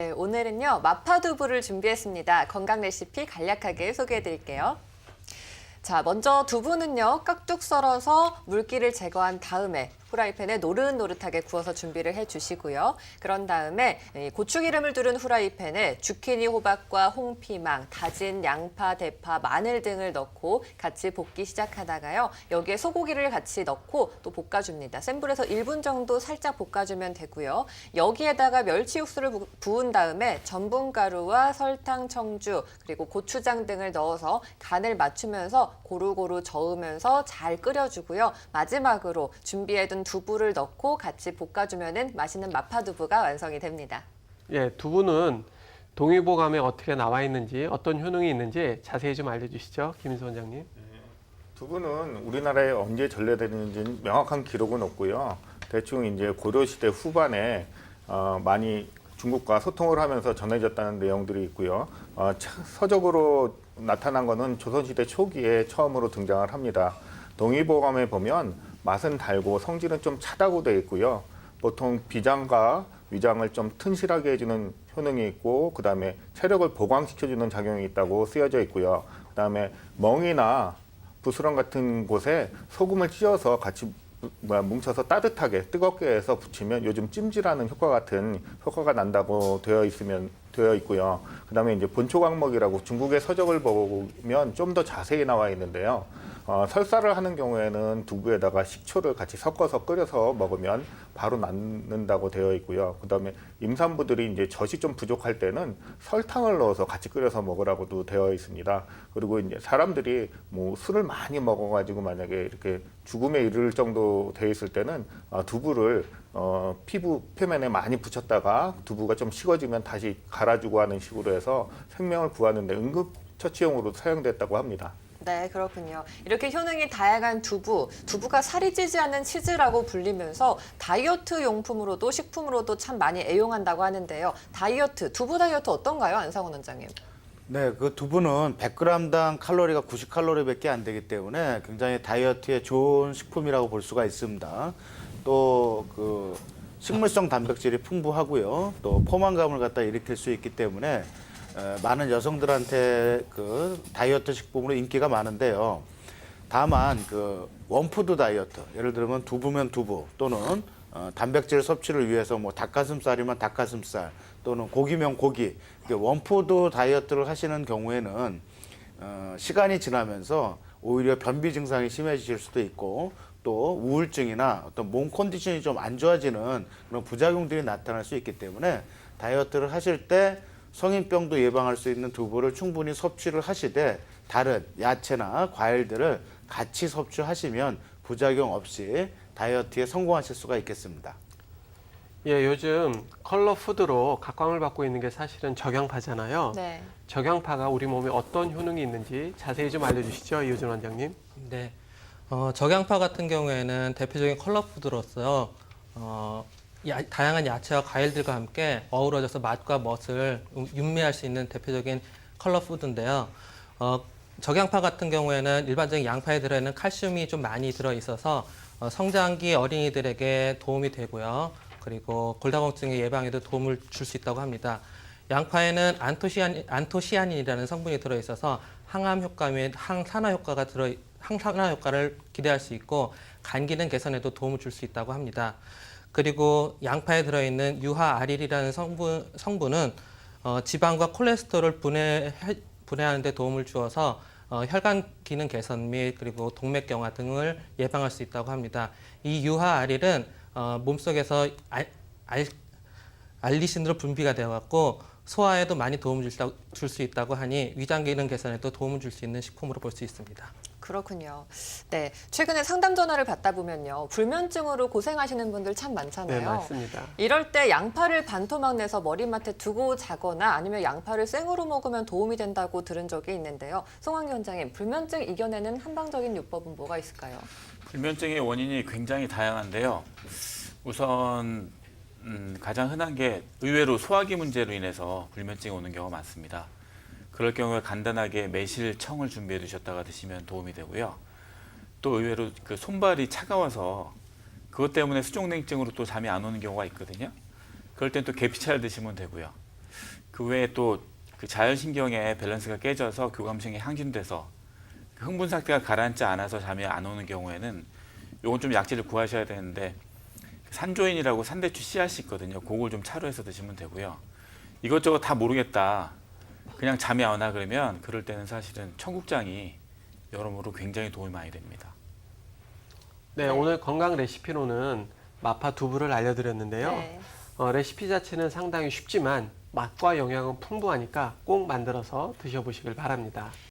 네, 오늘은요 마파두부를 준비했습니다. 건강 레시피 간략하게 소개해드릴게요. 자, 먼저 두부는요 깍둑 썰어서 물기를 제거한 다음에 후라이팬에 노릇노릇하게 구워서 준비를 해주시고요. 그런 다음에 고추기름을 두른 후라이팬에 주키니, 호박과 홍피망, 다진 양파, 대파, 마늘 등을 넣고 같이 볶기 시작하다가요. 여기에 소고기를 같이 넣고 또 볶아줍니다. 센 불에서 1분 정도 살짝 볶아주면 되고요. 여기에다가 멸치 육수를 부은 다음에 전분가루와 설탕, 청주, 그리고 고추장 등을 넣어서 간을 맞추면서 고루고루 저으면서 잘 끓여주고요. 마지막으로 준비해둔 두부를 넣고 같이 볶아주면 맛있는 마파두부가 완성이 됩니다. 예, 두부는 동의보감에 어떻게 나와 있는지, 어떤 효능이 있는지 자세히 좀 알려주시죠, 김인수 원장님. 두부는 우리나라에 언제 전래되는지 명확한 기록은 없고요. 대충 이제 고려시대 후반에 많이 중국과 소통을 하면서 전해졌다는 내용들이 있고요. 서적으로 나타난 것은 조선시대 초기에 처음으로 등장을 합니다. 동의보감에 보면 맛은 달고 성질은 좀 차다고 되어 있고요. 보통 비장과 위장을 좀 튼실하게 해주는 효능이 있고, 그 다음에 체력을 보강시켜주는 작용이 있다고 쓰여져 있고요. 그 다음에 멍이나 부스럼 같은 곳에 소금을 찧어서 같이 뭉쳐서 따뜻하게 뜨겁게 해서 붙이면 요즘 찜질하는 효과 같은 효과가 난다고 되어 있고요. 그다음에 이제 본초강먹이라고 중국의 서적을 보면 좀 더 자세히 나와 있는데요. 설사를 하는 경우에는 두부에다가 식초를 같이 섞어서 끓여서 먹으면 바로 낫는다고 되어 있고요. 그다음에 임산부들이 이제 젖이 좀 부족할 때는 설탕을 넣어서 같이 끓여서 먹으라고도 되어 있습니다. 그리고 이제 사람들이 뭐 술을 많이 먹어가지고 만약에 이렇게 죽음에 이를 정도 되어 있을 때는 두부를 피부 표면에 많이 붙였다가 두부가 좀 식어지면 다시 갈아주고 하는 식으로 해서 생명을 구하는데 응급처치용으로 사용됐다고 합니다. 네, 그렇군요. 이렇게 효능이 다양한 두부가 살이 찌지 않는 치즈라고 불리면서 다이어트 용품으로도 식품으로도 참 많이 애용한다고 하는데요. 두부 다이어트 어떤가요, 안상원 원장님? 네, 그 두부는 100g당 칼로리가 90칼로리밖에 안 되기 때문에 굉장히 다이어트에 좋은 식품이라고 볼 수가 있습니다. 또 그 식물성 단백질이 풍부하고요. 또 포만감을 갖다 일으킬 수 있기 때문에 많은 여성들한테 그 다이어트 식품으로 인기가 많은데요. 다만 그 원푸드 다이어트, 예를 들면 두부면 두부 또는 단백질 섭취를 위해서 뭐 닭가슴살이면 닭가슴살 또는 고기면 고기, 원푸드 다이어트를 하시는 경우에는 시간이 지나면서 오히려 변비 증상이 심해지실 수도 있고 또 우울증이나 어떤 몸 컨디션이 좀 안 좋아지는 그런 부작용들이 나타날 수 있기 때문에 다이어트를 하실 때 성인병도 예방할 수 있는 두부를 충분히 섭취를 하시되 다른 야채나 과일들을 같이 섭취하시면 부작용 없이 다이어트에 성공하실 수가 있겠습니다. 예, 요즘 컬러 푸드로 각광을 받고 있는 게 사실은 적양파잖아요. 네. 적양파가 우리 몸에 어떤 효능이 있는지 자세히 좀 알려주시죠, 이효준 원장님. 네, 적양파 같은 경우에는 대표적인 컬러 푸드로서 다양한 야채와 과일들과 함께 어우러져서 맛과 멋을 윤미할 수 있는 대표적인 컬러 푸드인데요. 적양파 같은 경우에는 일반적인 양파에 들어있는 칼슘이 좀 많이 들어있어서 성장기 어린이들에게 도움이 되고요. 그리고 골다공증의 예방에도 도움을 줄 수 있다고 합니다. 양파에는 안토시아닌이라는 성분이 들어있어서 항암 효과 및 항산화 효과를 기대할 수 있고 간 기능 개선에도 도움을 줄 수 있다고 합니다. 그리고 양파에 들어있는 유화아릴이라는 성분은 지방과 콜레스테롤을 분해하는 데 도움을 주어서 혈관 기능 개선 및 그리고 동맥경화 등을 예방할 수 있다고 합니다. 이 유화아릴은 몸속에서 알리신으로 분비가 되어갖고 소화에도 많이 도움을 줄 수 있다고 하니 위장 기능 개선에도 도움을 줄 수 있는 식품으로 볼 수 있습니다. 그렇군요. 네, 최근에 상담 전화를 받다 보면요. 불면증으로 고생하시는 분들 참 많잖아요. 네, 맞습니다. 이럴 때 양파를 반토막 내서 머리맡에 두고 자거나 아니면 양파를 생으로 먹으면 도움이 된다고 들은 적이 있는데요. 송환기 원장님, 불면증 이겨내는 한방적인 요법은 뭐가 있을까요? 불면증의 원인이 굉장히 다양한데요. 우선 가장 흔한 게 의외로 소화기 문제로 인해서 불면증이 오는 경우가 많습니다. 그럴 경우에 간단하게 매실청을 준비해 두셨다가 드시면 도움이 되고요. 또 의외로 그 손발이 차가워서 그것 때문에 수족냉증으로 또 잠이 안 오는 경우가 있거든요. 그럴 땐 또 계피차를 드시면 되고요. 그 외에 또 그 자율신경의 밸런스가 깨져서 교감신경이 항진돼서 그 흥분 상태가 가라앉지 않아서 잠이 안 오는 경우에는 요건 좀 약재를 구하셔야 되는데 산조인이라고 산대추 씨앗이 있거든요. 그걸 좀 차로해서 드시면 되고요. 이것저것 다 모르겠다. 그냥 잠이 안 오나 그러면 그럴 때는 사실은 청국장이 여러모로 굉장히 도움이 많이 됩니다. 네, 오늘 건강 레시피로는 마파 두부를 알려드렸는데요. 네. 레시피 자체는 상당히 쉽지만 맛과 영양은 풍부하니까 꼭 만들어서 드셔보시길 바랍니다.